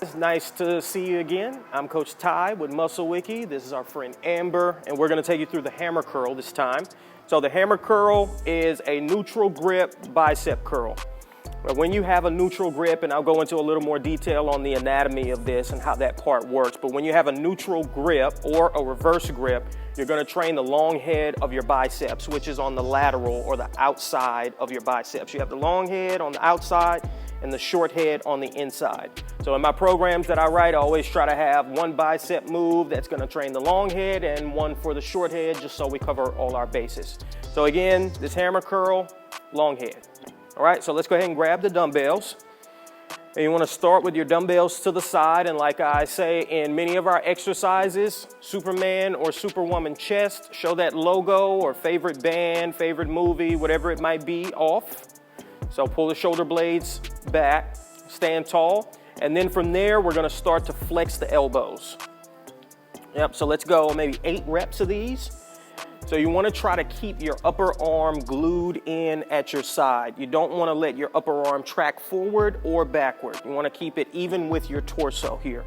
It's nice to see you again. I'm Coach Ty with MuscleWiki. This is our friend Amber, and we're going to take you through the hammer curl this time. So the hammer curl is a neutral grip bicep curl. But when you have a neutral grip, and I'll go into a little more detail on the anatomy of this and how that part works, but when you have a neutral grip or a reverse grip, you're going to train the long head of your biceps, which is on the lateral or the outside of your biceps. You have the long head on the outside and the short head on the inside. So in my programs that I write, I always try to have one bicep move that's going to train the long head and one for the short head, just so we cover all our bases. So again, this hammer curl, long head. All right, so let's go ahead and grab the dumbbells. And you want to start with your dumbbells to the side, and like I say in many of our exercises, Superman or Superwoman chest, show that logo or favorite band, favorite movie, whatever it might be, off. So pull the shoulder blades back, stand tall, and then from there we're going to start to flex the elbows. Yep, so let's go maybe 8 reps of these. So you want to try to keep your upper arm glued in at your side. You don't want to let your upper arm track forward or backward. You want to keep it even with your torso here.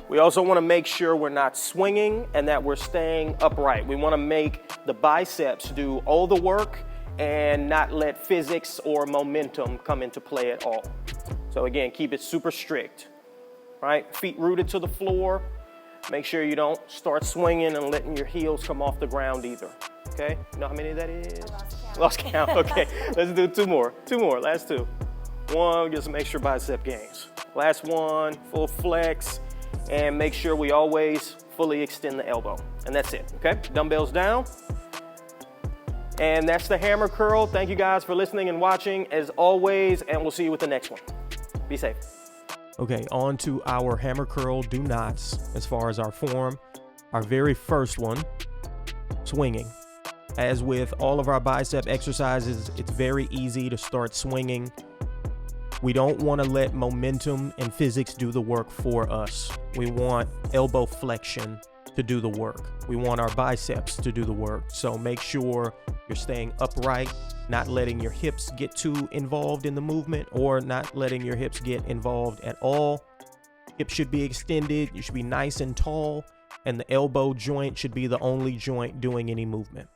We also want to make sure we're not swinging and that we're staying upright. We want to make the biceps do all the work and not let physics or momentum come into play at all. So again, keep it super strict, right? Feet rooted to the floor. Make sure you don't start swinging and letting your heels come off the ground either, okay? You know how many that is? Lost count, okay. Let's do 2 more, last 2. 1, just make sure bicep gains. Last 1, full flex, and make sure we always fully extend the elbow. And that's it, okay? Dumbbells down. And that's the hammer curl. Thank you guys for listening and watching as always, and we'll see you with the next one. Be safe. Okay, on to our hammer curl do nots as far as our form. Our very first one, swinging. As with all of our bicep exercises, it's very easy to start swinging. We don't want to let momentum and physics do the work for us. We want elbow flexion to do the work. We want our biceps to do the work. So make sure you're staying upright, not letting your hips get too involved in the movement or not letting your hips get involved at all. Hips should be extended, you should be nice and tall, and the elbow joint should be the only joint doing any movement.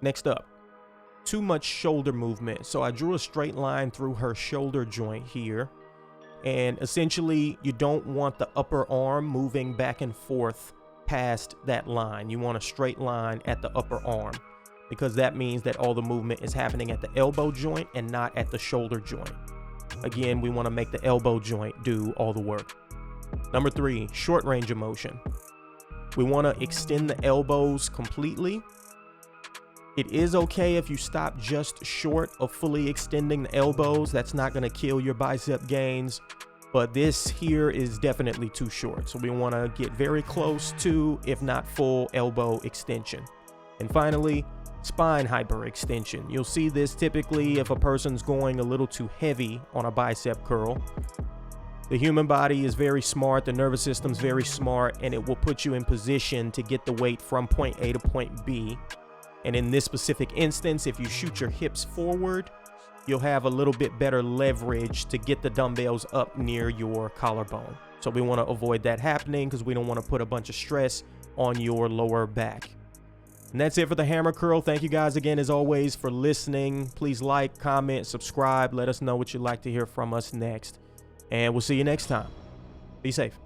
Next up, too much shoulder movement. So I drew a straight line through her shoulder joint here. And essentially, you don't want the upper arm moving back and forth past that line. You want a straight line at the upper arm because that means that all the movement is happening at the elbow joint and not at the shoulder joint. Again, we want to make the elbow joint do all the work. Number 3, short range of motion. We want to extend the elbows completely. It is okay if you stop just short of fully extending the elbows. That's not going to kill your bicep gains, but this here is definitely too short. So we want to get very close to, if not full, elbow extension. And finally, spine hyperextension. You'll see this typically if a person's going a little too heavy on a bicep curl. The human body is very smart, the nervous system's very smart, and it will put you in position to get the weight from point A to point B. And in this specific instance, if you shoot your hips forward, you'll have a little bit better leverage to get the dumbbells up near your collarbone. So we want to avoid that happening because we don't want to put a bunch of stress on your lower back. And that's it for the hammer curl. Thank you guys again, as always, for listening. Please like, comment, subscribe. Let us know what you'd like to hear from us next. And we'll see you next time. Be safe.